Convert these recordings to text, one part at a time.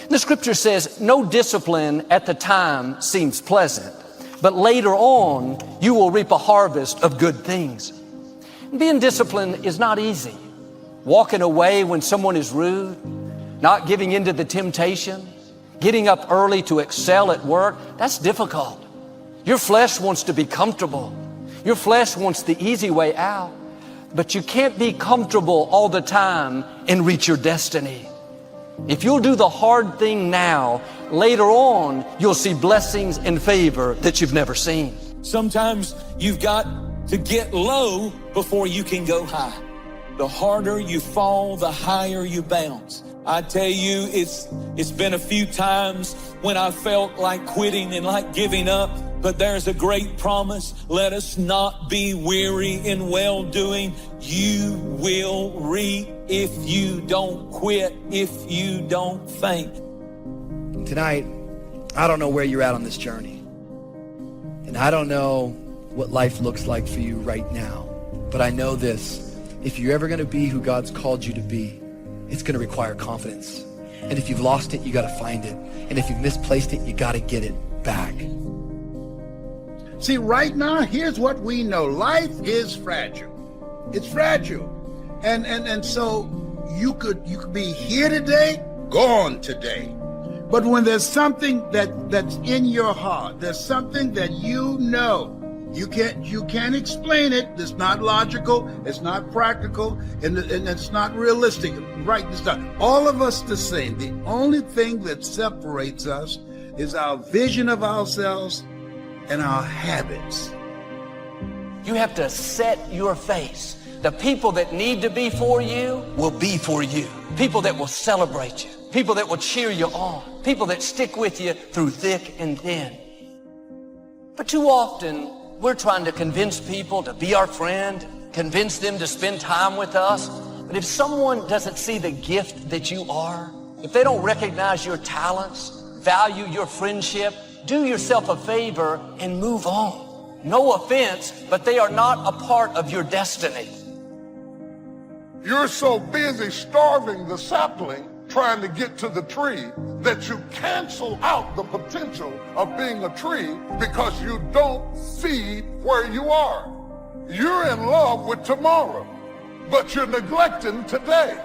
The scripture says, no discipline at the time seems pleasant, but later on, you will reap a harvest of good things. Being disciplined is not easy. Walking away when someone is rude, not giving in to the temptation, getting up early to excel at work, that's difficult. Your flesh wants to be comfortable. Your flesh wants the easy way out. But you can't be comfortable all the time and reach your destiny. If you'll do the hard thing now, later on, you'll see blessings and favor that you've never seen. Sometimes you've got to get low before you can go high. The harder you fall, the higher you bounce. I tell you, it's been a few times when I felt like quitting and like giving up, but there's a great promise. Let us not be weary in well-doing. You will reap if you don't quit, if you don't faint. Tonight, I don't know where you're at on this journey. And I don't know what life looks like for you right now. But I know this, if you're ever gonna be who God's called you to be, it's gonna require confidence. And if you've lost it, you gotta find it. And if you've misplaced it, you gotta get it back. See, right now, here's what we know. Life is fragile. It's fragile. And so you could be here today, gone today. But when there's something that's in your heart, there's something that you know, you can't explain it. It's not logical, it's not practical, and it's not realistic. Write this down. All of us the same. The only thing that separates us is our vision of ourselves and our habits. You have to set your face. The people that need to be for you will be for you. People that will celebrate you. People that will cheer you on. People that stick with you through thick and thin. But too often, we're trying to convince people to be our friend, convince them to spend time with us. But if someone doesn't see the gift that you are, if they don't recognize your talents, value your friendship, do yourself a favor and move on. No offense, but they are not a part of your destiny. You're so busy starving the sapling trying to get to the tree that you cancel out the potential of being a tree because you don't feed where you are. You're in love with tomorrow, but you're neglecting today.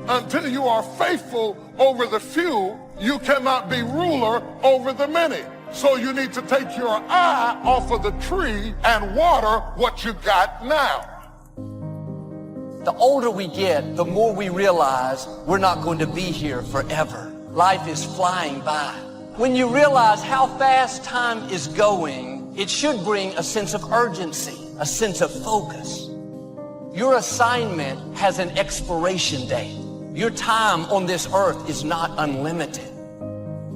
Until you are faithful over the few, you cannot be ruler over the many. So you need to take your eye off of the tree and water what you got now. The older we get, the more we realize we're not going to be here forever. Life is flying by. When you realize how fast time is going, it should bring a sense of urgency, a sense of focus. Your assignment has an expiration date. Your time on this earth is not unlimited.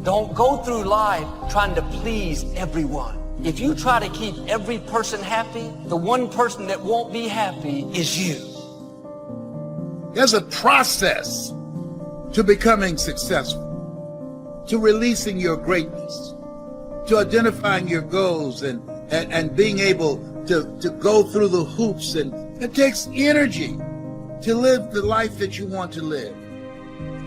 Don't go through life trying to please everyone. If you try to keep every person happy, the one person that won't be happy is you. There's a process to becoming successful, to releasing your greatness, to identifying your goals and being able to go through the hoops. And it takes energy to live the life that you want to live.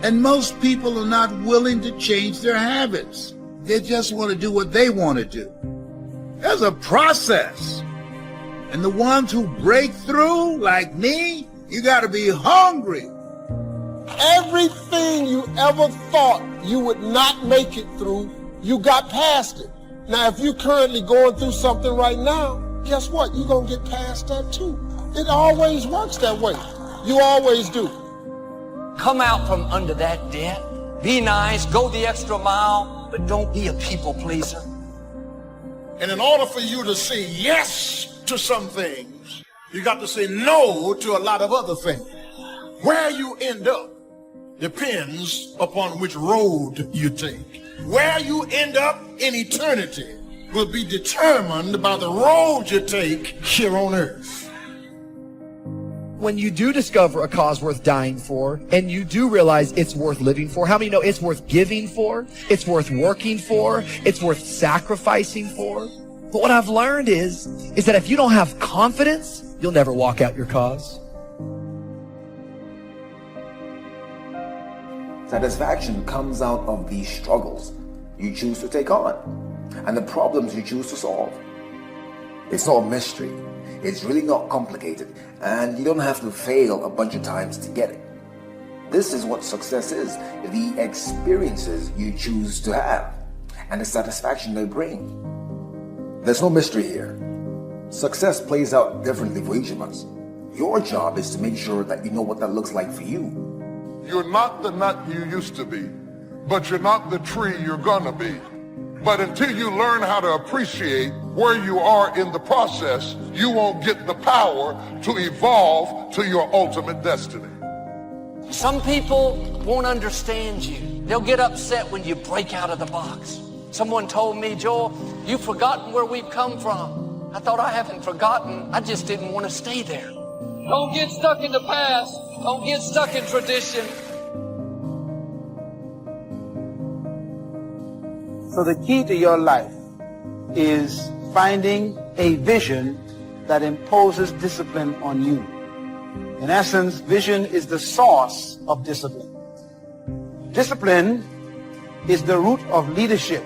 And most people are not willing to change their habits. They just want to do what they want to do. There's a process. And the ones who break through, like me, you got to be hungry. Everything you ever thought you would not make it through, you got past it. Now, if you're currently going through something right now, guess what? You're going to get past that too. It always works that way. You always do. Come out from under that debt. Be nice, go the extra mile, but don't be a people pleaser. And in order for you to say yes to some things, you got to say no to a lot of other things. Where you end up depends upon which road you take. Where you end up in eternity will be determined by the road you take here on earth. When you do discover a cause worth dying for, and you do realize it's worth living for, how many know it's worth giving for, it's worth working for, it's worth sacrificing for? But what I've learned is that if you don't have confidence, you'll never walk out your cause. Satisfaction comes out of these struggles you choose to take on and the problems you choose to solve. It's not a mystery. It's really not complicated, and you don't have to fail a bunch of times to get it. This is what success is, the experiences you choose to have and the satisfaction they bring. There's no mystery here. Success plays out differently for each of us. Your job is to make sure that you know what that looks like for you. You're not the nut you used to be, but you're not the tree you're gonna be. But until you learn how to appreciate where you are in the process, you won't get the power to evolve to your ultimate destiny. Some people won't understand you. They'll get upset when you break out of the box. Someone told me, Joel, you've forgotten where we've come from. I thought, I haven't forgotten. I just didn't want to stay there. Don't get stuck in the past. Don't get stuck in tradition. So the key to your life is finding a vision that imposes discipline on you. In essence, vision is the source of discipline. Discipline is the root of leadership.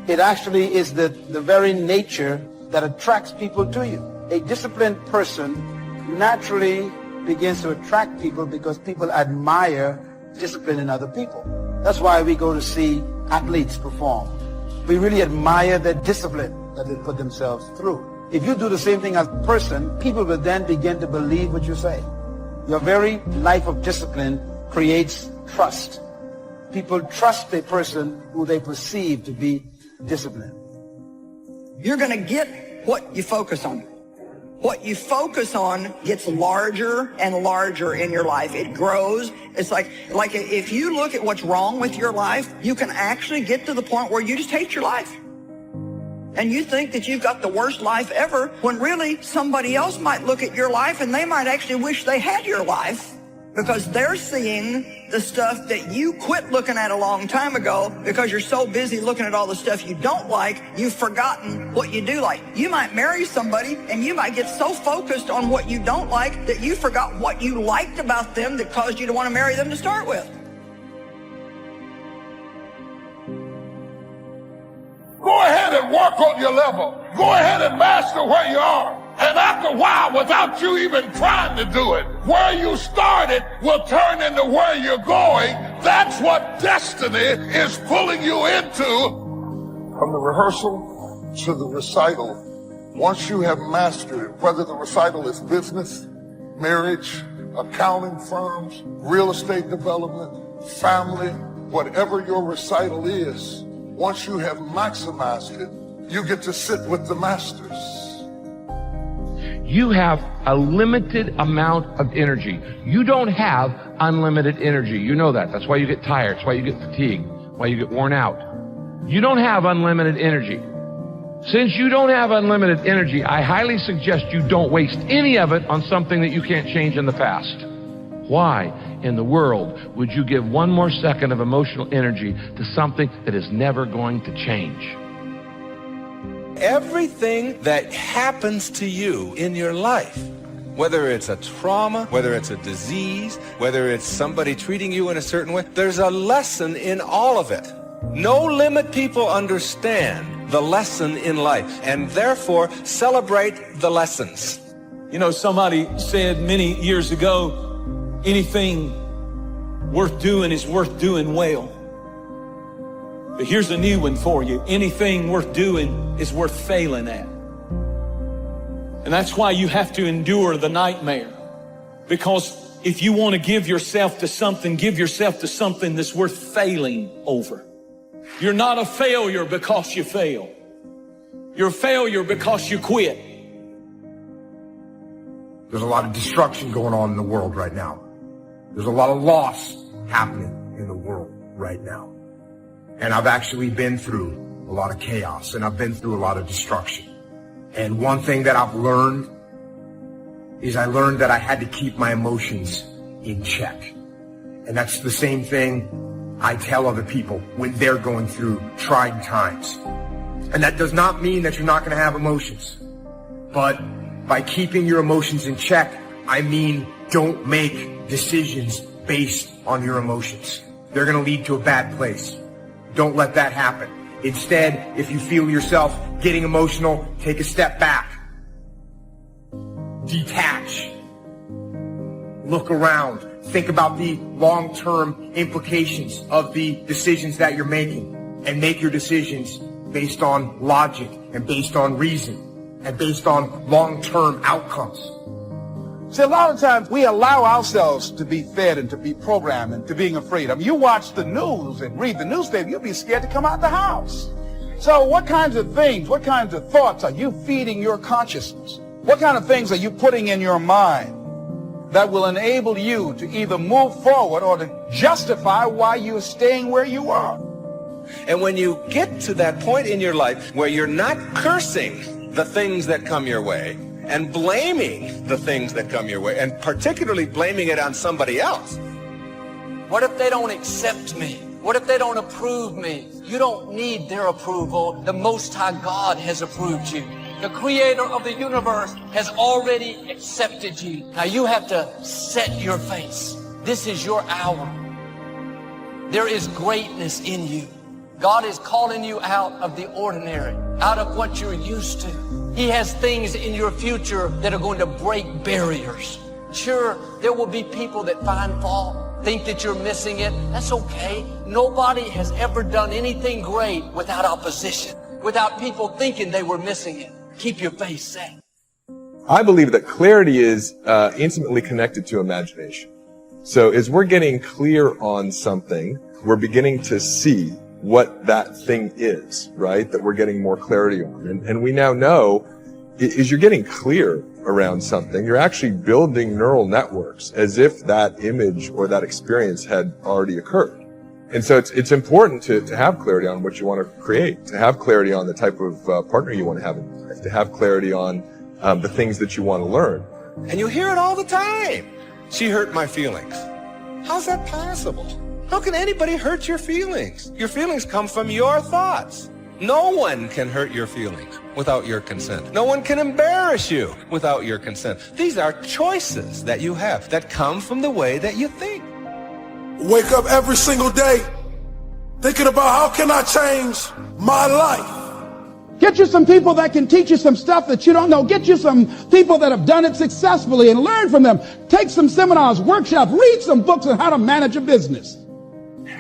It actually is the very nature that attracts people to you. A disciplined person naturally begins to attract people because people admire discipline in other people. That's why we go to see athletes perform. We really admire their discipline that they put themselves through. If you do the same thing as a person, people will then begin to believe what you say. Your very life of discipline creates trust. People trust a person who they perceive to be disciplined. You're going to get what you focus on. What you focus on gets larger and larger in your life. It grows. It's like if you look at what's wrong with your life, you can actually get to the point where you just hate your life. And you think that you've got the worst life ever, when really somebody else might look at your life and they might actually wish they had your life, because they're seeing the stuff that you quit looking at a long time ago because you're so busy looking at all the stuff you don't like, you've forgotten what you do like. You might marry somebody and you might get so focused on what you don't like that you forgot what you liked about them that caused you to want to marry them to start with. Go ahead and work on your level. Go ahead and master where you are. And after a while, without you even trying to do it, where you started will turn into where you're going. That's what destiny is pulling you into. From the rehearsal to the recital, once you have mastered it, whether the recital is business, marriage, accounting firms, real estate development, family, whatever your recital is, once you have maximized it, you get to sit with the masters. You have a limited amount of energy. You don't have unlimited energy. You know that. That's why you get tired. That's why you get fatigued. Why you get worn out. You don't have unlimited energy. Since you don't have unlimited energy, I highly suggest you don't waste any of it on something that you can't change in the past. Why in the world would you give one more second of emotional energy to something that is never going to change? Everything that happens to you in your life, whether it's a trauma, whether it's a disease, whether it's somebody treating you in a certain way, there's a lesson in all of it. No limit people understand the lesson in life and therefore celebrate the lessons. You know, somebody said many years ago, anything worth doing is worth doing well. But here's a new one for you. Anything worth doing is worth failing at. And that's why you have to endure the nightmare. Because if you want to give yourself to something that's worth failing over. You're not a failure because you fail. You're a failure because you quit. There's a lot of destruction going on in the world right now. There's a lot of loss happening in the world right now. And I've actually been through a lot of chaos, and I've been through a lot of destruction. And one thing that I've learned is I learned that I had to keep my emotions in check. And that's the same thing I tell other people when they're going through trying times. And that does not mean that you're not going to have emotions. But by keeping your emotions in check, I mean don't make decisions based on your emotions. they're going to lead to a bad place. Don't let that happen. Instead, if you feel yourself getting emotional, take a step back. Detach. Look around. Think about the long-term implications of the decisions that you're making, and make your decisions based on logic and based on reason and based on long-term outcomes. See, a lot of times we allow ourselves to be fed and to be programmed and to being afraid. I mean, you watch the news and read the newspaper, you'll be scared to come out the house. So what kinds of things, what kinds of thoughts are you feeding your consciousness? What kind of things are you putting in your mind that will enable you to either move forward or to justify why you're staying where you are? And when you get to that point in your life where you're not cursing the things that come your way and blaming the things that come your way, and particularly blaming it on somebody else. What if they don't accept me? What if they don't approve me? You don't need their approval. The Most High God has approved you. The Creator of the universe has already accepted you. Now you have to set your face. This is your hour. There is greatness in you. God is calling you out of the ordinary, out of what you're used to. He has things in your future that are going to break barriers. Sure, there will be people that find fault, think that you're missing it. That's okay. Nobody has ever done anything great without opposition, without people thinking they were missing it. Keep your face set. I believe that clarity is intimately connected to imagination. So as we're getting clear on something, we're beginning to see what that thing is, right? That we're getting more clarity on. And we now know, as you're getting clear around something, you're actually building neural networks as if that image or that experience had already occurred. And so it's important to have clarity on what you want to create, to have clarity on the type of partner you want to have in life, to have clarity on the things that you want to learn. And you hear it all the time. She hurt my feelings. How's that possible? How can anybody hurt your feelings? Your feelings come from your thoughts. No one can hurt your feelings without your consent. No one can embarrass you without your consent. These are choices that you have that come from the way that you think. Wake up every single day thinking about how can I change my life. Get you some people that can teach you some stuff that you don't know. Get you some people that have done it successfully and learn from them. Take some seminars, workshops, read some books on how to manage a business.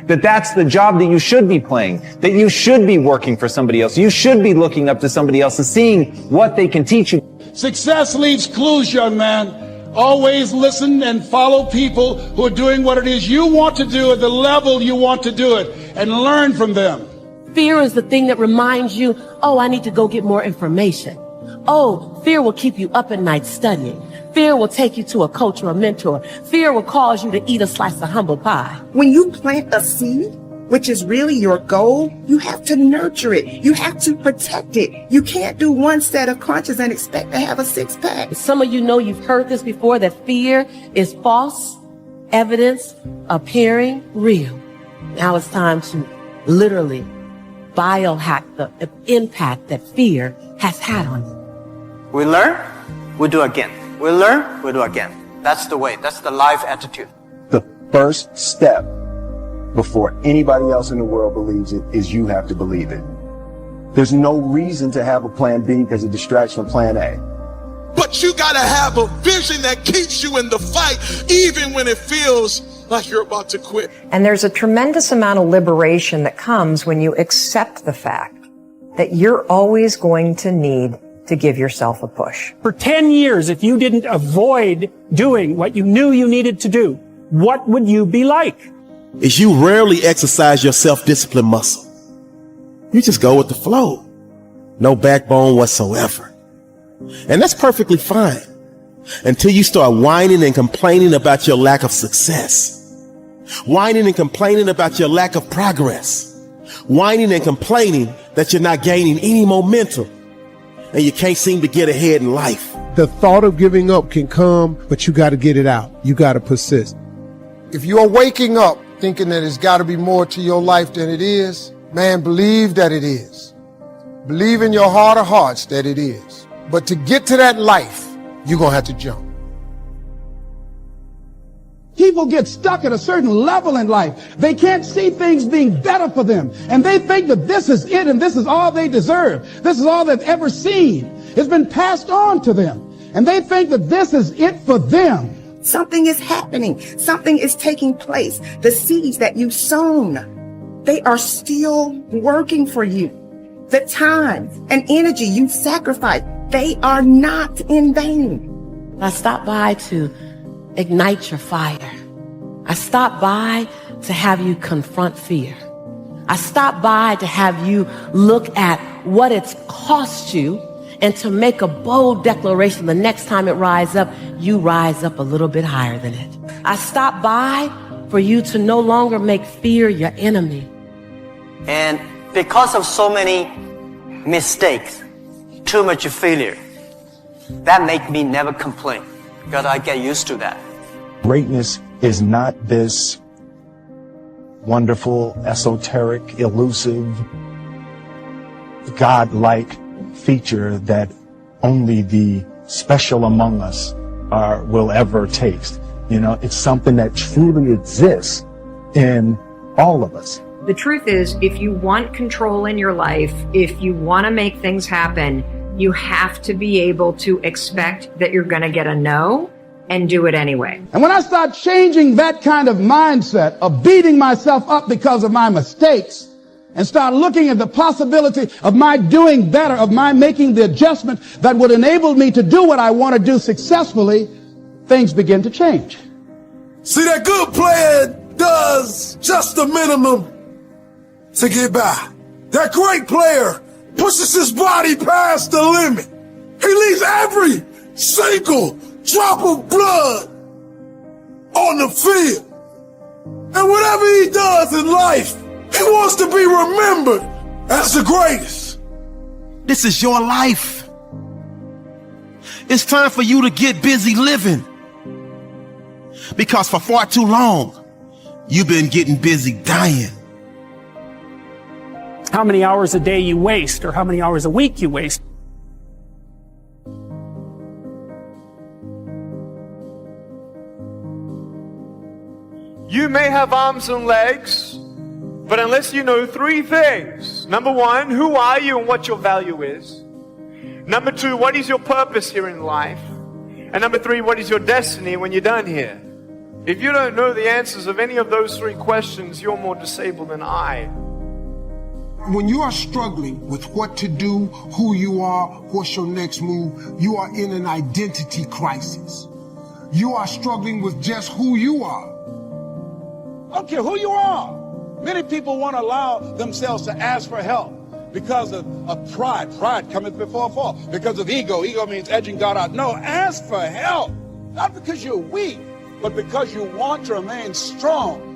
That's the job that you should be playing, that you should be working for somebody else. You should be looking up to somebody else and seeing what they can teach you. Success leaves clues, young man. Always listen and follow people who are doing what it is you want to do at the level you want to do it, and learn from them. Fear is the thing that reminds you, oh, I need to go get more information. Oh, fear will keep you up at night studying. Fear will take you to a coach or a mentor. Fear will cause you to eat a slice of humble pie. When you plant a seed, which is really your goal, you have to nurture it. You have to protect it. You can't do one set of crunches and expect to have a six-pack. Some of you know you've heard this before, that fear is false evidence appearing real. Now it's time to literally biohack the impact that fear has had on you. We learn, we do again. We learn, we do again. That's the way. That's the life attitude. The first step before anybody else in the world believes it is you have to believe it. There's no reason to have a plan B because it distracts from plan A. But you gotta have a vision that keeps you in the fight, even when it feels like you're about to quit. And there's a tremendous amount of liberation that comes when you accept the fact that you're always going to need to give yourself a push. For 10 years, if you didn't avoid doing what you knew you needed to do, what would you be like? Is you rarely exercise your self-discipline muscle. You just go with the flow. No backbone whatsoever. And that's perfectly fine until you start whining and complaining about your lack of success. Whining and complaining about your lack of progress. Whining and complaining that you're not gaining any momentum and you can't seem to get ahead in life. The thought of giving up can come, but you got to get it out. You got to persist. If you are waking up thinking that it's got to be more to your life than it is, man, believe that it is. Believe in your heart of hearts that it is. But to get to that life, you're going to have to jump. People get stuck at a certain level in life. They can't see things being better for them. And they think that this is it and this is all they deserve. This is all they've ever seen. It's been passed on to them. And they think that this is it for them. Something is happening. Something is taking place. The seeds that you've sown, they are still working for you. The time and energy you've sacrificed, they are not in vain. I stopped by to ignite your fire. I stopped by to have you confront fear. I stopped by to have you look at what it's cost you and to make a bold declaration the next time it rises up, you rise up a little bit higher than it. I stopped by for you to no longer make fear your enemy. And because of so many mistakes, too much failure, that make me never complain because I get used to that. Greatness is not this wonderful, esoteric, elusive, God-like feature that only the special among us will ever taste. You know, it's something that truly exists in all of us. The truth is, if you want control in your life, if you want to make things happen, you have to be able to expect that you're going to get a no and do it anyway. And when I start changing that kind of mindset of beating myself up because of my mistakes and start looking at the possibility of my doing better, of my making the adjustment that would enable me to do what I want to do successfully, things begin to change. See, that good player does just the minimum to get by. That great player pushes his body past the limit. He leaves every single drop of blood on the field. And whatever he does in life, he wants to be remembered as the greatest. This is your life. It's time for you to get busy living. Because for far too long, you've been getting busy dying. How many hours a day you waste or how many hours a week you waste. You may have arms and legs, but unless you know three things. Number one, who are you and what your value is? Number two, what is your purpose here in life? And number three, what is your destiny when you're done here? If you don't know the answers of any of those three questions, you're more disabled than I. When you are struggling with what to do, who you are, what's your next move, you are in an identity crisis. You are struggling with just who you are. I don't care who you are. Many people won't allow themselves to ask for help because of pride. Pride cometh before a fall. Because of ego. Ego means edging God out. No, ask for help. Not because you're weak, but because you want to remain strong.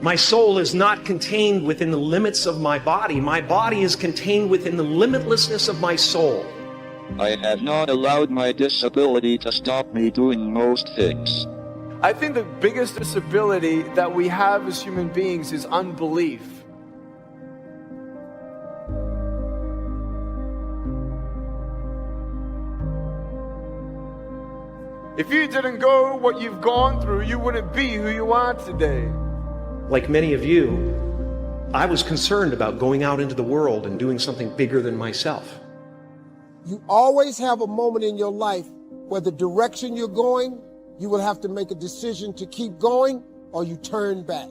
My soul is not contained within the limits of my body. My body is contained within the limitlessness of my soul. I have not allowed my disability to stop me doing most things. I think the biggest disability that we have as human beings is unbelief. If you didn't go what you've gone through, you wouldn't be who you are today. Like many of you, I was concerned about going out into the world and doing something bigger than myself. You always have a moment in your life where the direction you're going, you will have to make a decision to keep going or you turn back.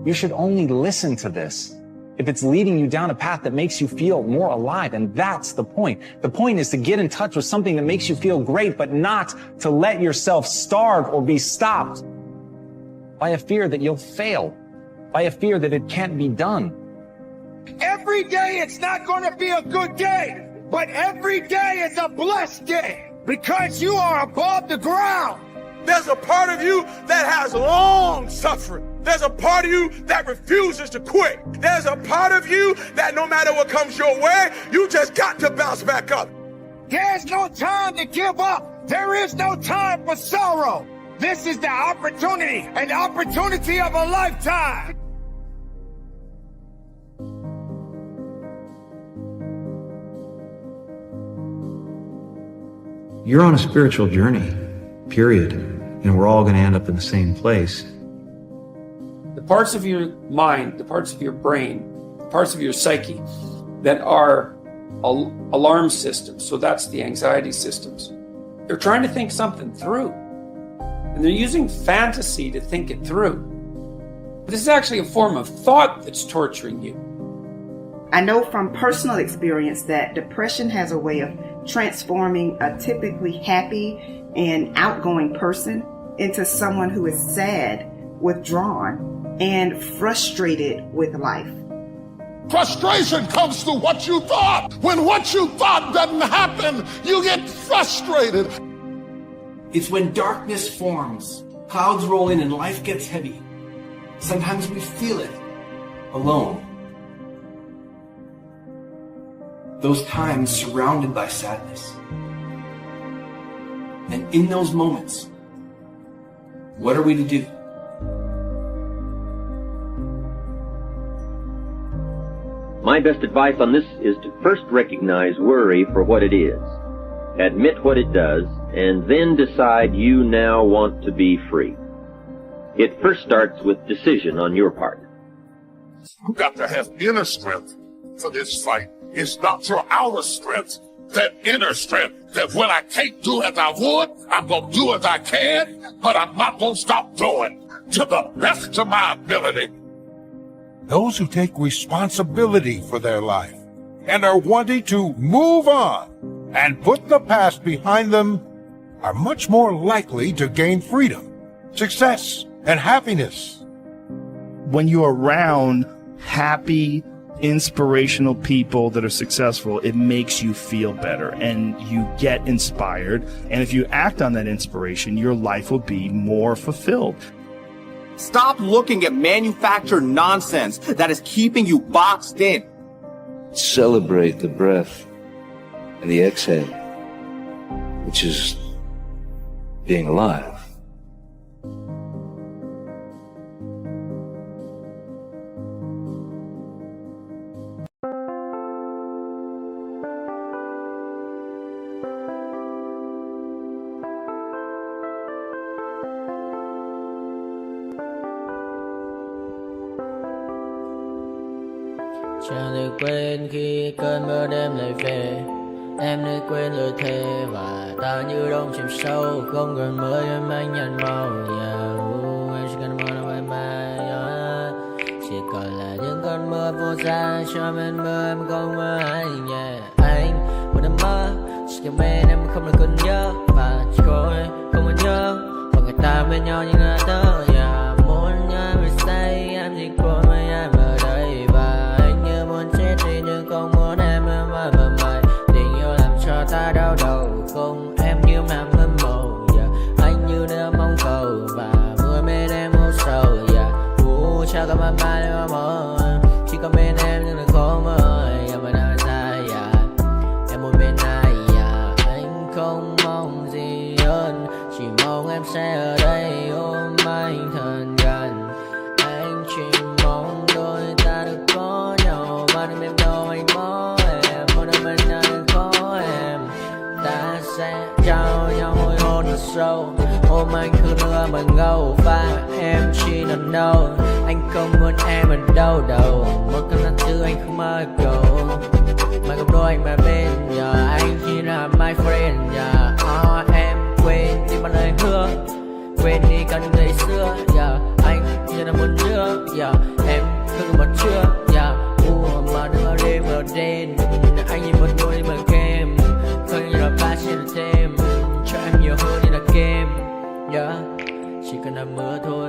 You should only listen to this if it's leading you down a path that makes you feel more alive. And that's the point. The point is to get in touch with something that makes you feel great, but not to let yourself starve or be stopped by a fear that you'll fail, by a fear that it can't be done. Every day it's not going to be a good day, but every day is a blessed day because you are above the ground. There's a part of you that has long suffering. There's a part of you that refuses to quit. There's a part of you that no matter what comes your way, you just got to bounce back up. There's no time to give up. There is no time for sorrow. This is the opportunity, an opportunity of a lifetime. You're on a spiritual journey, period. and we're all going to end up in the same place. The parts of your mind, the parts of your brain, the parts of your psyche that are alarm systems, so that's the anxiety systems, they're trying to think something through. And they're using fantasy to think it through. This is actually a form of thought that's torturing you. I know from personal experience that depression has a way of transforming a typically happy and outgoing person into someone who is sad, withdrawn, and frustrated with life. Frustration comes through what you thought. When what you thought doesn't happen, you get frustrated. It's when darkness forms, clouds roll in, and life gets heavy. Sometimes we feel it alone. Those times surrounded by sadness. And in those moments, what are we to do? My best advice on this is to first recognize worry for what it is, admit what it does, and then decide you now want to be free. It first starts with decision on your part. You got to have inner strength for this fight. It's not through our strength, that inner strength, that when I can't do as I would, I'm going to do as I can, but I'm not going to stop doing to the best of my ability. Those who take responsibility for their life and are wanting to move on and put the past behind them are much more likely to gain freedom, success, and happiness. When you're around happy, inspirational people that are successful, it makes you feel better and you get inspired. And if you act on that inspiration, your life will be more fulfilled. Stop looking at manufactured nonsense that is keeping you boxed in. Celebrate the breath and the exhale, which is being alive. Chẳng được quên khi cơn mưa đêm lại về. Em đã quên lời thề và ta như đông chìm sâu. Không còn mới em anh nhận màu. Em chỉ cần mơ đâu em bay. Chỉ còn là những cơn mưa vô giá. Cho bên mưa em không mơ anh. Anh một đêm mơ. Chỉ cần bên em không được cơn nhớ. Và chỉ có em không muốn nhớ. Và người ta bên nhau như ngã tớ. Muốn nhớ về say em chỉ có mấy em ở đây. Và nhưng không muốn em mơ mày. Tình yêu làm cho ta đau đầu. Không em như mà mơ mộng. Anh như đứa mong cầu. Và mưa bên em ngô sầu. Chào cả bạn mai em mơ. Chỉ có bên em nhưng đừng có mơ. Mà đã dài em muốn bên ai. Anh không mong gì hơn. Chỉ mong em sẽ ở đây ôm anh thật gần. Anh chỉ mong đôi ta được có nhau. Mà đừng em đâu anh có em. Một đêm bên anh có em. Ta sẽ trao nhau môi hôn thật sâu. Ôm anh cứ nữa bằng gâu. Và em chỉ nằm đâu. Anh không muốn em ở đâu đâu. Một cơn nắng thứ anh không mơ cầu. Mà không đôi anh mà bên giờ. Anh chỉ là my friend. Em quên đi bao lời hứa. Quên đi cả những ngày xưa. Anh như là muốn nữa. Em cứ mất chưa. Mà đừng đêm ở đêm. Anh nhìn một đôi mà kem. Không như là ba trên là thêm. Cho em nhiều hơn như là kem. Chỉ cần là mưa thôi.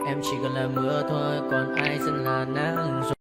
Em chỉ cần là mưa thôi. Còn ai sẽ là nắng rồi.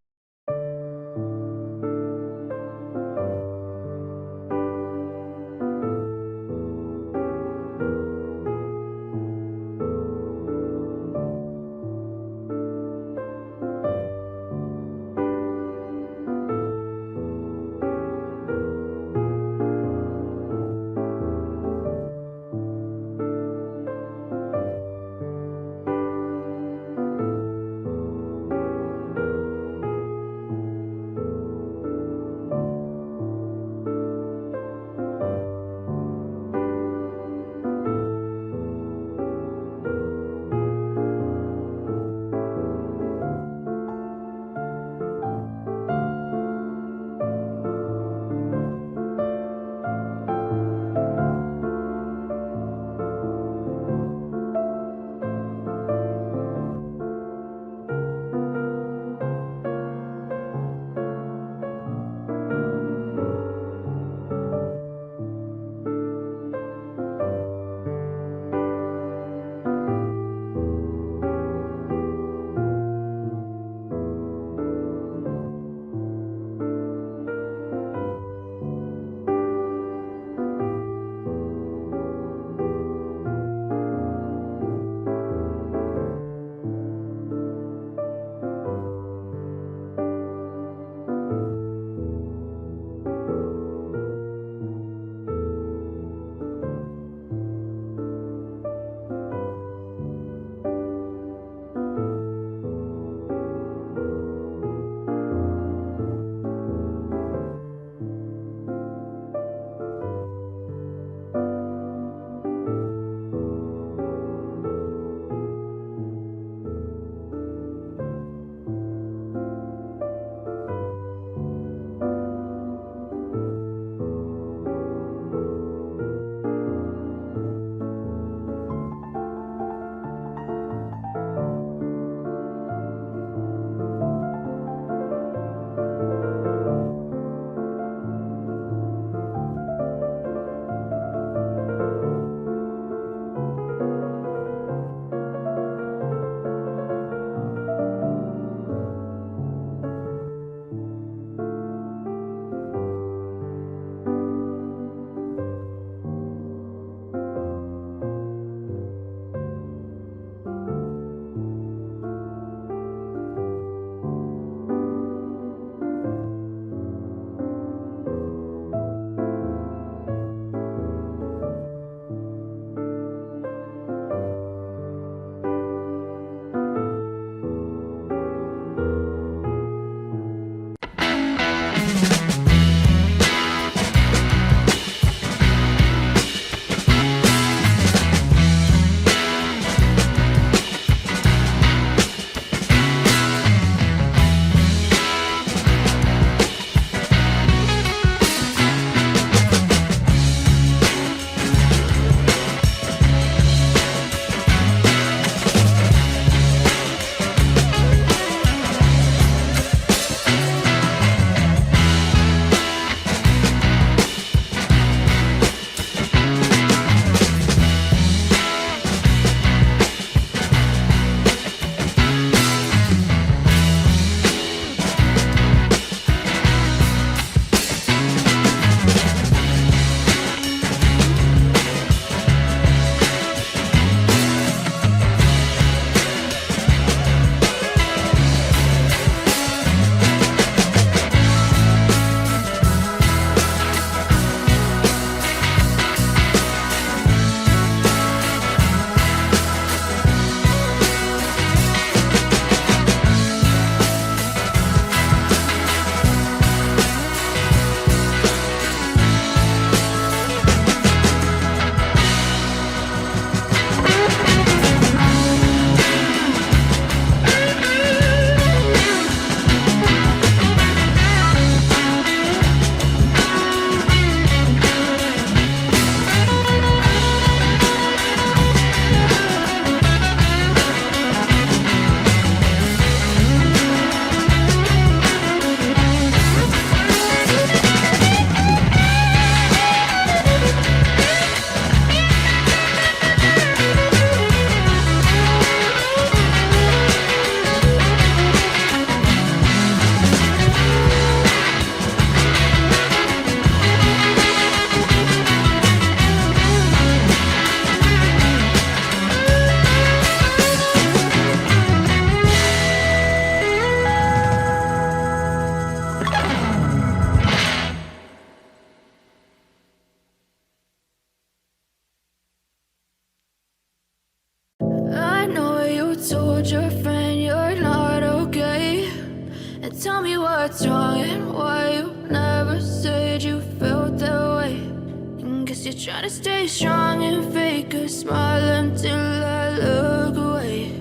Tell me what's wrong and why you never said you felt that way. And guess you're trying to stay strong and fake a smile until I look away.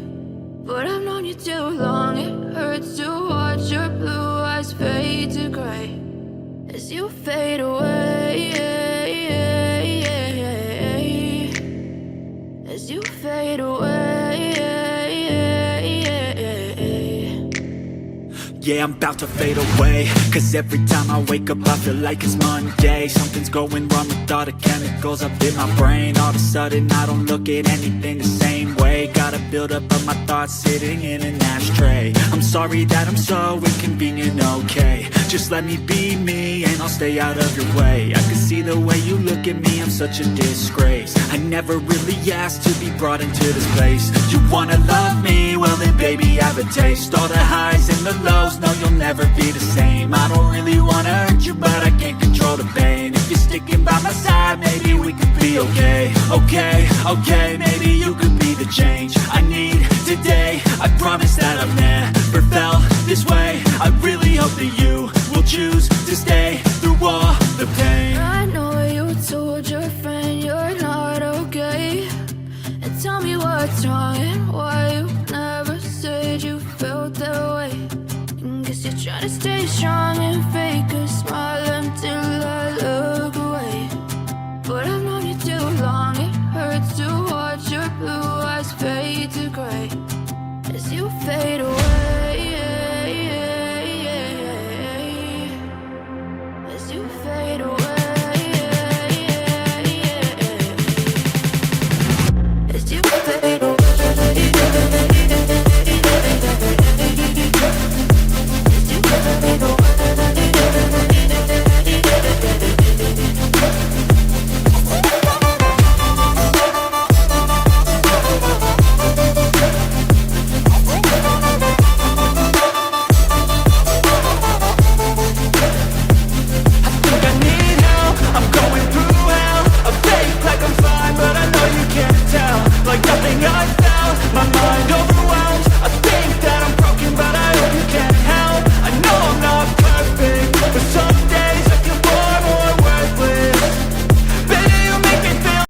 But I've known you too long, it hurts to watch your blue eyes fade to gray as you fade away, as you fade away. Yeah, I'm about to fade away, cause every time I wake up I feel like it's Monday. Something's going wrong with all the chemicals up in my brain. All of a sudden I don't look at anything the same way. Got a buildup of my thoughts sitting in an ashtray. I'm sorry that I'm so inconvenient, okay. Just let me be me and I'll stay out of your way. I can see the way you look at me, I'm such a disgrace. I never really asked to be brought into this place. You wanna love me? Well then baby have a taste. All the highs and the lows, no you'll never be the same. I don't really wanna hurt you but I can't control the pain. If you're sticking by my side maybe we could be okay. Okay, maybe you could be the change I need today. I promise that I've never felt this way. I really hope that you will choose to stay through all the pain. I know you told your friend you're not okay. And tell me what's wrong and why you never said you felt that way. And guess you're trying to stay strong and fake a smile